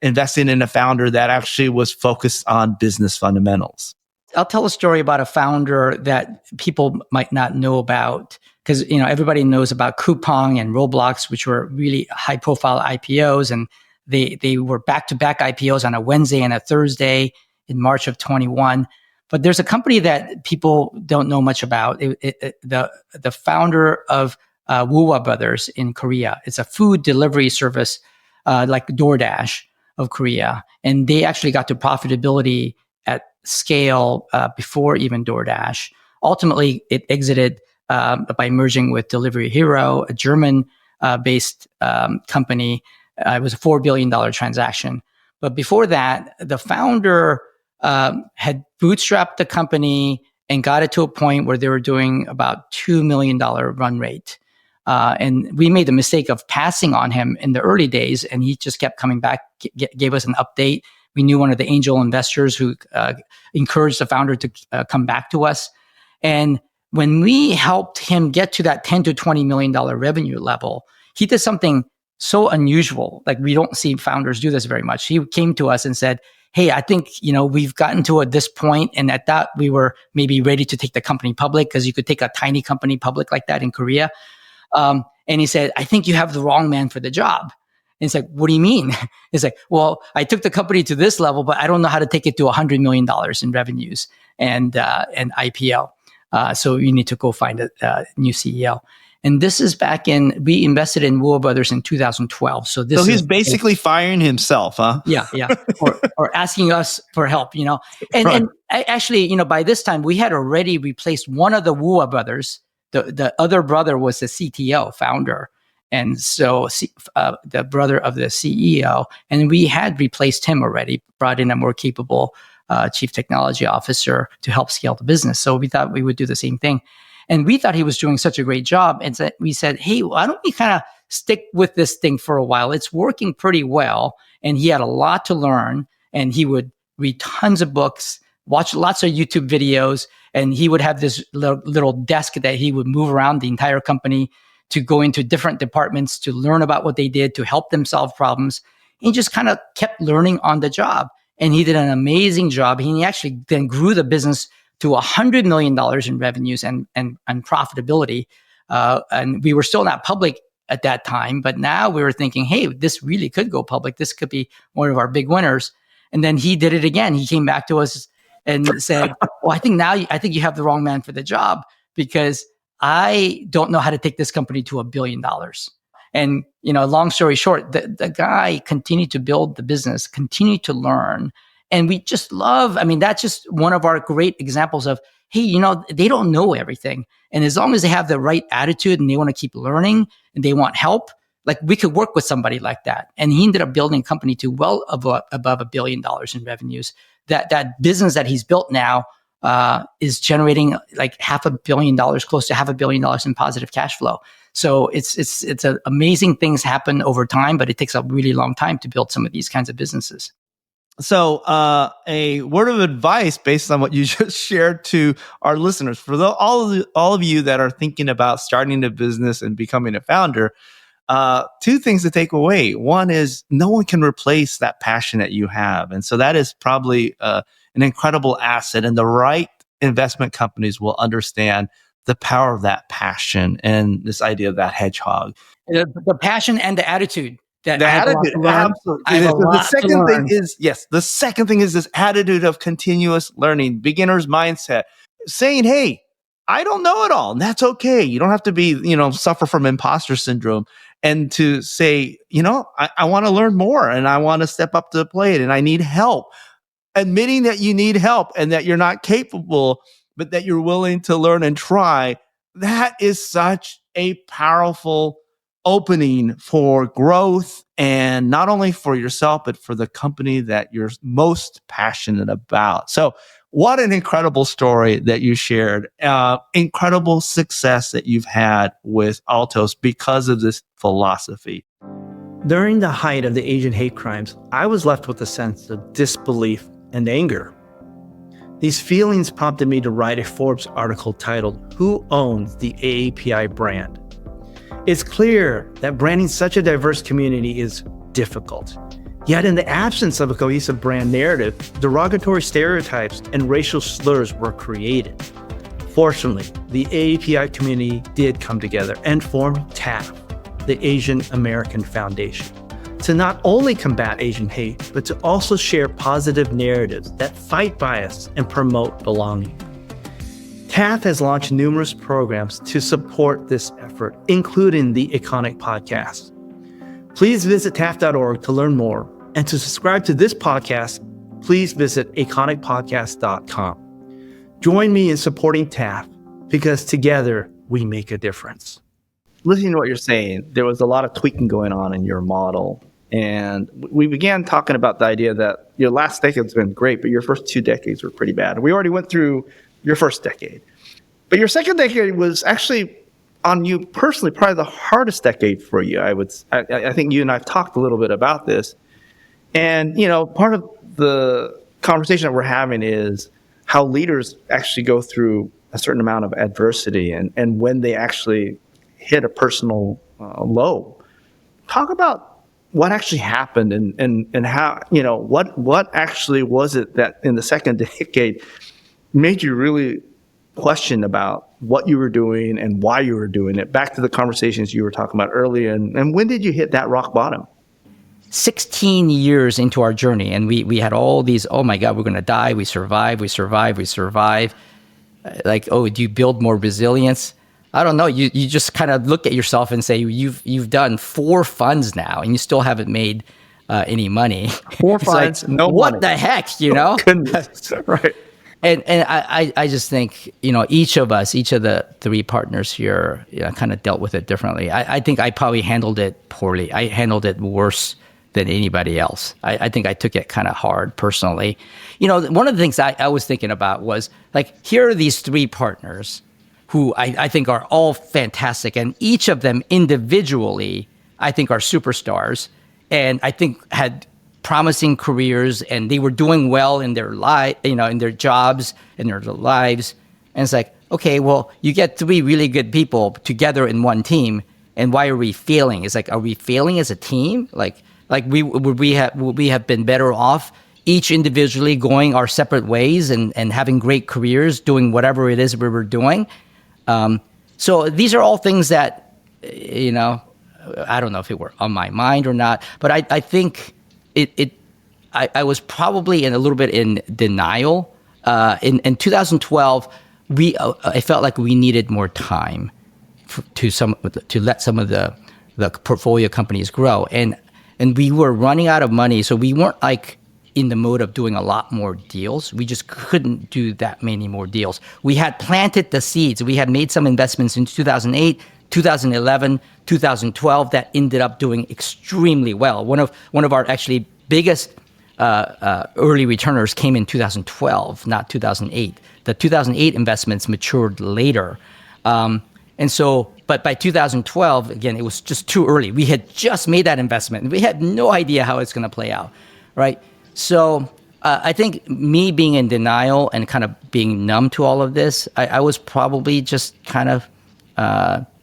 investing in a founder that actually was focused on business fundamentals. I'll tell a story about a founder that people might not know about, because everybody knows about Coupang and Roblox, which were really high-profile IPOs, and they were back-to-back IPOs on a Wednesday and a Thursday in March of 21. But there's a company that people don't know much about. The founder of Woowa Brothers in Korea. It's a food delivery service like DoorDash of Korea, and they actually got to profitability at scale before even DoorDash. Ultimately, it exited by merging with Delivery Hero, a German-based company. It was a $4 billion transaction. But before that, the founder had bootstrapped the company and got it to a point where they were doing about $2 million run rate. And we made the mistake of passing on him in the early days, and he just kept coming back, gave us an update. We knew one of the angel investors who encouraged the founder to come back to us. And when we helped him get to that $10 to $20 million revenue level, he did something so unusual. Like, we don't see founders do this very much. He came to us and said, hey, I think, we've gotten to this point, and at that we were maybe ready to take the company public, because you could take a tiny company public like that in Korea. And he said, I think you have the wrong man for the job. And it's like, what do you mean? It's like, well, I took the company to this level, but I don't know how to take it to $100 million in revenues and IPO. So you need to go find a new CEO. And this is we invested in Woowa Brothers in 2012. So he's basically firing himself, huh? Yeah. or asking us for help, And, right. And actually, by this time we had already replaced one of the Woowa brothers. The other brother was the CTO founder. And so the brother of the CEO, and we had replaced him already, brought in a more capable chief technology officer to help scale the business. So we thought we would do the same thing. And we thought he was doing such a great job. And so we said, hey, why don't we kind of stick with this thing for a while? It's working pretty well. And he had a lot to learn, and he would read tons of books, watch lots of YouTube videos, and he would have this little desk that he would move around the entire company to go into different departments to learn about what they did, to help them solve problems. He just kind of kept learning on the job. And he did an amazing job. He actually then grew the business to $100 million in revenues and profitability. And we were still not public at that time, but now we were thinking, hey, this really could go public. This could be one of our big winners. And then he did it again. He came back to us and said, well, I think you have the wrong man for the job, because I don't know how to take this company to $1 billion. And, long story short, the guy continued to build the business, continued to learn. And we just that's just one of our great examples of, hey, they don't know everything. And as long as they have the right attitude and they want to keep learning and they want help, like we could work with somebody like that. And he ended up building a company to well above $1 billion in revenues. That business that he's built now is generating like $500 million, close to $500 million in positive cash flow. So it's amazing things happen over time, but it takes a really long time to build some of these kinds of businesses. So, a word of advice based on what you just shared to our listeners, for all of you that are thinking about starting a business and becoming a founder, two things to take away. One is no one can replace that passion that you have. And so that is probably an incredible asset, and the right investment companies will understand the power of that passion and this idea of that hedgehog. The passion and the attitude. The attitude, absolutely. The second thing is this attitude of continuous learning, beginner's mindset, saying, hey, I don't know it all. And that's okay. You don't have to be, suffer from imposter syndrome, and to say, I want to learn more and I want to step up to the plate and I need help. Admitting that you need help and that you're not capable, but that you're willing to learn and try. That is such a powerful opening for growth, and not only for yourself, but for the company that you're most passionate about. So what an incredible story that you shared. Incredible success that you've had with Altos because of this philosophy. During the height of the Asian hate crimes, I was left with a sense of disbelief and anger. These feelings prompted me to write a Forbes article titled, "Who Owns the AAPI Brand?" It's clear that branding such a diverse community is difficult. Yet in the absence of a cohesive brand narrative, derogatory stereotypes and racial slurs were created. Fortunately, the AAPI community did come together and form TAF, the Asian American Foundation, to not only combat Asian hate, but to also share positive narratives that fight bias and promote belonging. TAF has launched numerous programs to support this effort, including the Iconic Podcast. Please visit TAF.org to learn more, and to subscribe to this podcast, please visit iconicpodcast.com. Join me in supporting TAF, because together we make a difference. Listening to what you're saying, there was a lot of tweaking going on in your model. And we began talking about the idea that your last decade's been great, but your first 2 decades were pretty bad. We already went through your first decade. But your second decade was actually, on you personally, probably the hardest decade for you. I think you and I have talked a little bit about this. And, part of the conversation that we're having is how leaders actually go through a certain amount of adversity, and when they actually hit a personal low. Talk about what actually happened and how, what actually was it that in the second decade made you really question about what you were doing and why you were doing it? Back to the conversations you were talking about earlier. And when did you hit that rock bottom? 16 years into our journey, and we had all these, oh my God, we're going to die. We survive. Like, oh, do you build more resilience? I don't know. You just kind of look at yourself and say, you've done 4 funds now and you still haven't made any money. 4 funds, like, no what money. the heck, Oh, goodness. Right. And I just think, each of the 3 partners here, kind of dealt with it differently. I think I probably handled it poorly. I handled it worse than anybody else. I think I took it kind of hard personally. One of the things I was thinking about was, like, here are these 3 partners who I think are all fantastic, and each of them individually, I think, are superstars, and I think had promising careers, and they were doing well in their in their jobs and their lives. And it's like, okay, well, you get 3 really good people together in one team, and why are we failing? It's like, are we failing as a team? Like would we have been better off each individually going our separate ways and having great careers, doing whatever it is we were doing? So these are all things that, I don't know if it were on my mind or not, but I think I was probably a little bit in denial. In 2012, I felt like we needed more time to let some of the portfolio companies grow, and we were running out of money, so we weren't like in the mode of doing a lot more deals. We just couldn't do that many more deals. We had planted the seeds. We had made some investments in 2008, 2011, 2012 that ended up doing extremely well. One of our actually biggest early returners came in 2012, not 2008. The 2008 investments matured later. But by 2012, again, it was just too early. We had just made that investment, and we had no idea how it's going to play out, right? So I think me being in denial and kind of being numb to all of this, I was probably just kind of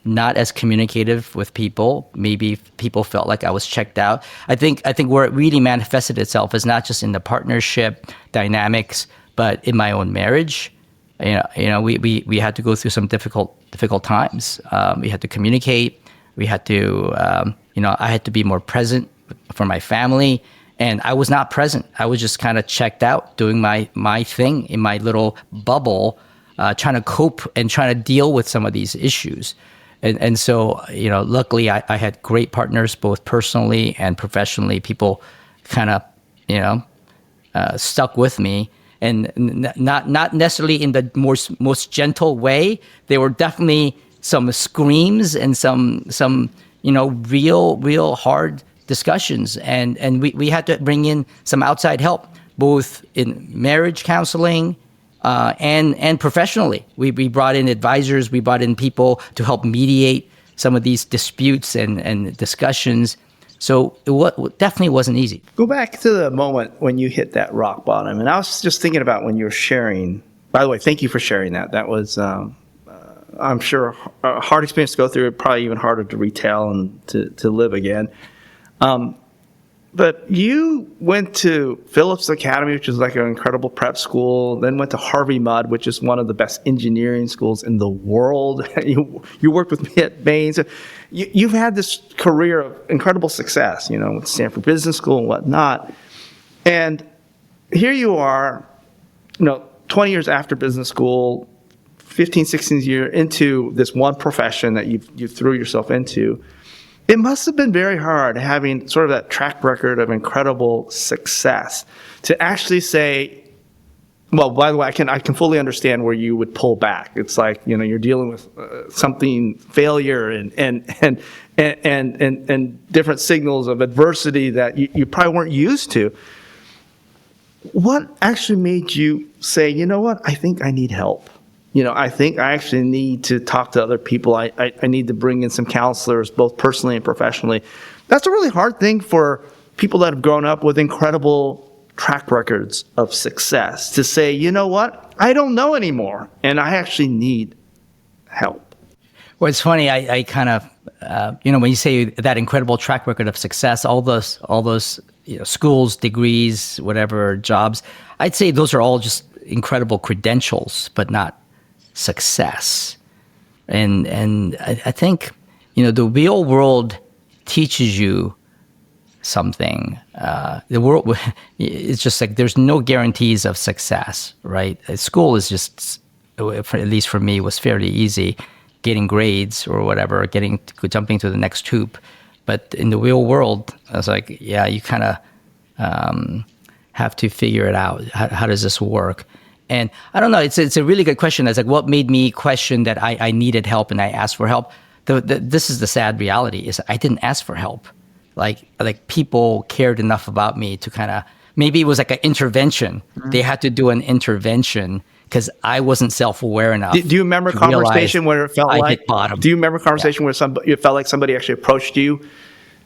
not as communicative with people. Maybe people felt like I was checked out. I think where it really manifested itself is not just in the partnership dynamics, but in my own marriage. We had to go through some difficult times. We had to communicate. We had to, I had to be more present for my family, and I was not present. I was just kind of checked out, doing my thing in my little bubble, trying to cope and trying to deal with some of these issues. And so, luckily I had great partners, both personally and professionally. People kind of, stuck with me. And not necessarily in the most gentle way. There were definitely some screams and some real hard discussions, and we had to bring in some outside help, both in marriage counseling and professionally. We brought in advisors, we brought in people to help mediate some of these disputes and discussions. So it definitely wasn't easy. Go back to the moment when you hit that rock bottom. And I was just thinking about when you were sharing. By the way, thank you for sharing that. That was, I'm sure, a hard experience to go through, probably even harder to retell and to live again. But you went to Phillips Academy, which is like an incredible prep school, then went to Harvey Mudd, which is one of the best engineering schools in the world. You worked with me at Bain. So you've had this career of incredible success, with Stanford Business School and whatnot. And here you are, 20 years after business school, 15, 16 years into this one profession that you threw yourself into. It must have been very hard having sort of that track record of incredible success to actually say, well, by the way, I can fully understand where you would pull back. It's like, you're dealing with failure and different signals of adversity that you probably weren't used to. What actually made you say, you know what, I think I need help? I think I actually need to talk to other people. I need to bring in some counselors, both personally and professionally. That's a really hard thing for people that have grown up with incredible track records of success to say, you know what, I don't know anymore, and I actually need help. Well, it's funny. I kind of, when you say that incredible track record of success, all those schools, degrees, whatever, jobs, I'd say those are all just incredible credentials, but not success. And I think, the real world teaches you something. The world, it's just like there's no guarantees of success, right? School is just, at least for me, was fairly easy, getting grades or whatever, jumping to the next hoop. But in the real world, I was like, yeah, you kind of have to figure it out. How does this work? And I don't know, it's a really good question. It's like, what made me question that I needed help and I asked for help? This is the sad reality, is I didn't ask for help. Like people cared enough about me to kind of, maybe it was like an intervention. Mm-hmm. They had to do an intervention because I wasn't self-aware enough. Do you remember a conversation where it felt like, hit bottom? Do you remember a conversation where it felt like somebody actually approached you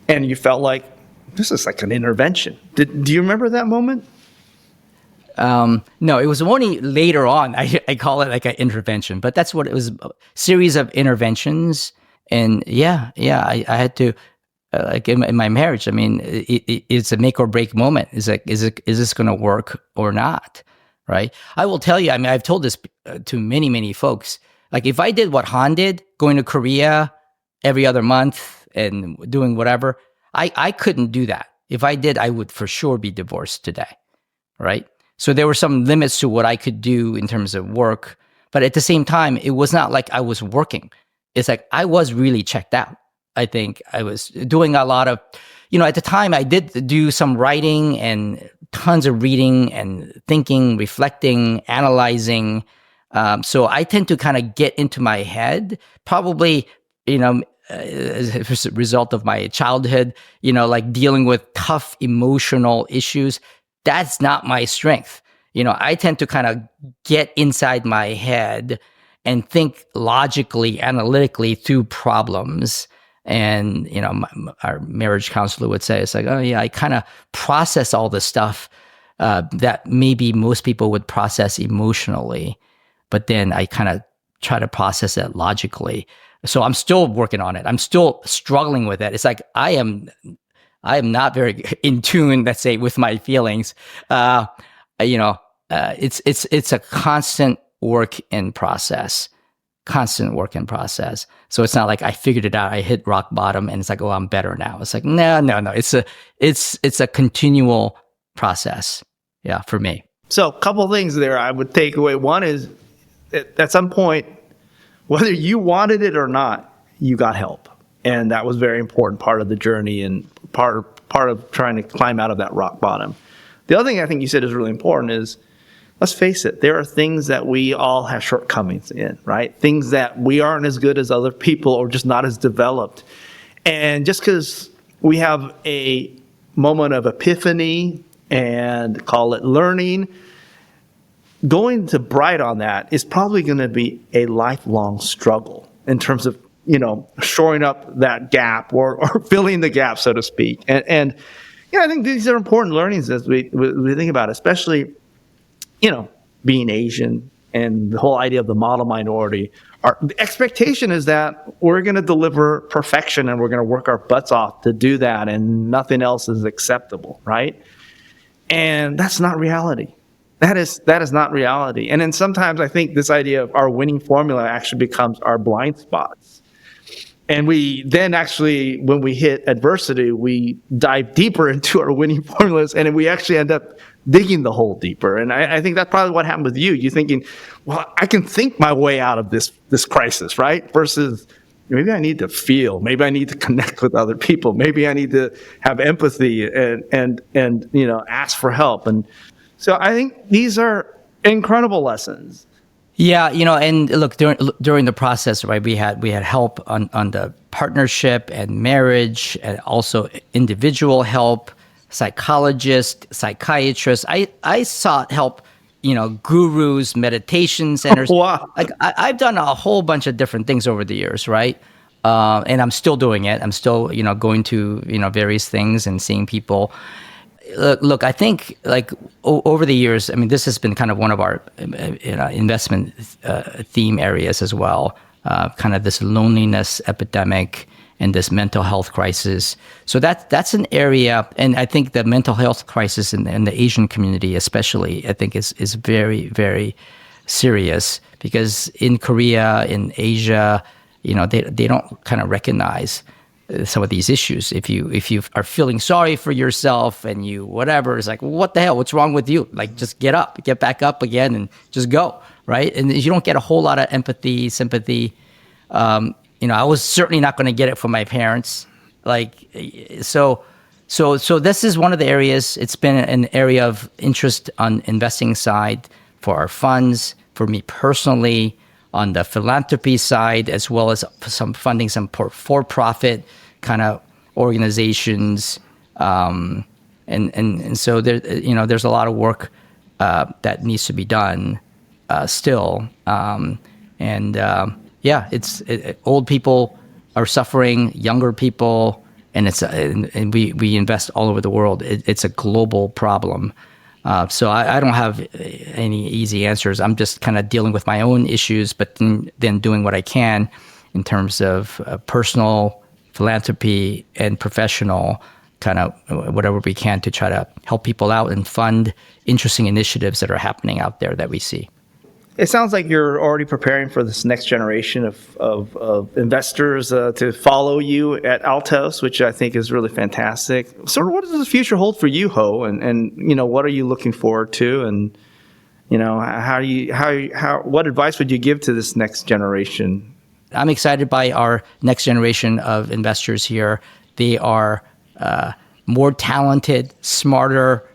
and you felt like, this is like an intervention? Do you remember that moment? No, it was only later on. I call it like an intervention, but that's what it was, a series of interventions. And I had to, like in my marriage, I mean, it's a make or break moment. Is this going to work or not? Right. I will tell you, I mean, I've told this to many, many folks. Like if I did what Han did, going to Korea every other month and doing whatever, I couldn't do that. If I did, I would for sure be divorced today. Right. So there were some limits to what I could do in terms of work, But at the same time, it was not like I was working. It's like I was really checked out. I think I was doing a lot of, at the time I did do some writing and tons of reading and thinking, reflecting, analyzing. So I tend to kind of get into my head, probably, as a result of my childhood, like dealing with tough emotional issues. That's not my strength. I tend to kind of get inside my head and think logically, analytically through problems. And, our marriage counselor would say, it's like, oh yeah, I kind of process all the stuff that maybe most people would process emotionally, but then I kind of try to process it logically. So I'm still working on it. I'm still struggling with it. It's like I am not very in tune, let's say, with my feelings. It's a constant work in process. So it's not like I figured it out, I hit rock bottom, and it's like, oh, I'm better now. It's like, no. It's a continual process. Yeah, for me. So a couple of things there I would take away. One is at some point, whether you wanted it or not, you got help. And that was a very important part of the journey and part of trying to climb out of that rock bottom. The other thing I think you said is really important is, let's face it, there are things that we all have shortcomings in, right? Things that we aren't as good as other people or just not as developed. And just because we have a moment of epiphany and call it learning, going to bright on that is probably going to be a lifelong struggle in terms of, shoring up that gap or filling the gap, so to speak. And I think these are important learnings as we think about it, especially, being Asian and the whole idea of the model minority. The expectation is that we're going to deliver perfection and we're going to work our butts off to do that, and nothing else is acceptable, right? And that's not reality. That is not reality. And then sometimes I think this idea of our winning formula actually becomes our blind spots. And we then actually, when we hit adversity, we dive deeper into our winning formulas, and we actually end up digging the hole deeper. And I think that's probably what happened with you. You're thinking, well, I can think my way out of this crisis, right? Versus maybe I need to feel, maybe I need to connect with other people, maybe I need to have empathy and ask for help. And so I think these are incredible lessons. Yeah, and look, during the process, right, we had help on the partnership and marriage, and also individual help, psychologists, psychiatrists. I sought help, gurus, meditation centers. Wow. Like I've done a whole bunch of different things over the years, right? And I'm still doing it. I'm still, going to, various things and seeing people. Look, I think over the years, I mean, this has been kind of one of our investment theme areas as well, kind of this loneliness epidemic and this mental health crisis. So that's an area, and I think the mental health crisis in the Asian community especially, I think is very, very serious, because in Korea, in Asia, they don't kind of recognize some of these issues. If you are feeling sorry for yourself and you whatever, it's like, what the hell? What's wrong with you? Like, just get up, get back up again, and just go, right? And you don't get a whole lot of empathy, sympathy. I was certainly not going to get it from my parents. So this is one of the areas. It's been an area of interest on investing side for our funds, for me personally, on the philanthropy side, as well as some funding some for-profit kind of organizations, and so there, there's a lot of work that needs to be done still, old people are suffering, younger people, and we invest all over the world. It's a global problem. So I don't have any easy answers. I'm just kind of dealing with my own issues, but then doing what I can in terms of personal philanthropy and professional, kind of whatever we can to try to help people out and fund interesting initiatives that are happening out there that we see. It sounds like you're already preparing for this next generation of investors to follow you at Altos, which I think is really fantastic. So what does the future hold for you, Ho? And what are you looking forward to? And what advice would you give to this next generation? I'm excited by our next generation of investors here. They are more talented, smarter,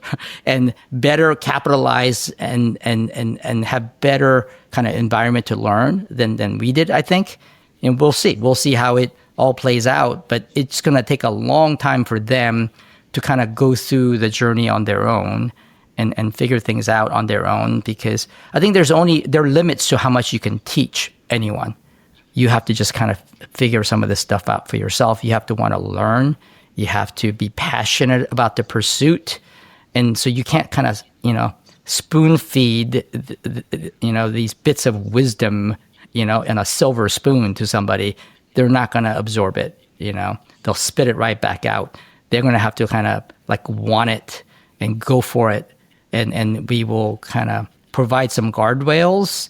and better capitalized, and have better kind of environment to learn than we did, I think. And we'll see. We'll see how it all plays out. But it's going to take a long time for them to kind of go through the journey on their own and figure things out on their own, because I think there are limits to how much you can teach anyone. You have to just kind of figure some of this stuff out for yourself. You have to want to learn. You have to be passionate about the pursuit. And so you can't kind of, spoon feed, these bits of wisdom, in a silver spoon to somebody. They're not going to absorb it. They'll spit it right back out. They're going to have to kind of want it and go for it. And we will kind of provide some guardrails,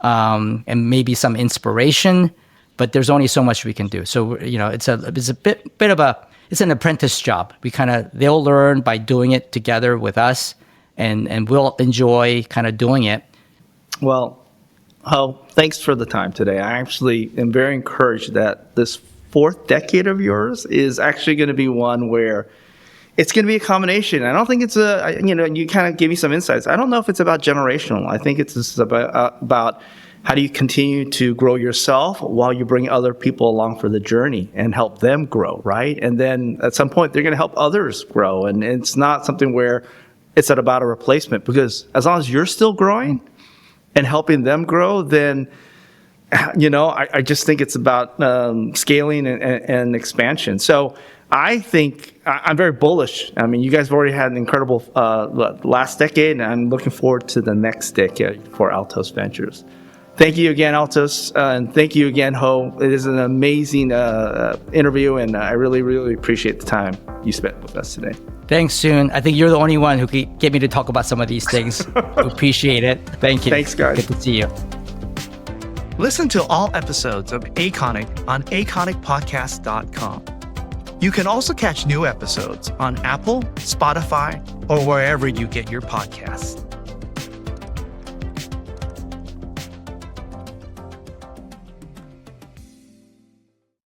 and maybe some inspiration, but there's only so much we can do. So, it's a bit of it's an apprentice job. They'll learn by doing it together with us, and we'll enjoy kind of doing it. Well, thanks for the time today. I actually am very encouraged that this fourth decade of yours is actually going to be one where it's going to be a combination. I don't think it's you kind of gave me some insights. I don't know if it's about generational. I think it's about how do you continue to grow yourself while you bring other people along for the journey and help them grow, right? And then at some point, they're going to help others grow. And it's not something where it's about a replacement, because as long as you're still growing and helping them grow, then, I just think it's about scaling and expansion. So I think I'm very bullish. I mean, you guys have already had an incredible last decade, and I'm looking forward to the next decade for Altos Ventures. Thank you again, Altos, and thank you again, Ho. It is an amazing interview, and I really, really appreciate the time you spent with us today. Thanks, Soon. I think you're the only one who could get me to talk about some of these things. Appreciate it. Thank you. Thanks, guys. Good to see you. Listen to all episodes of Aconic on aconicpodcast.com. You can also catch new episodes on Apple, Spotify, or wherever you get your podcasts.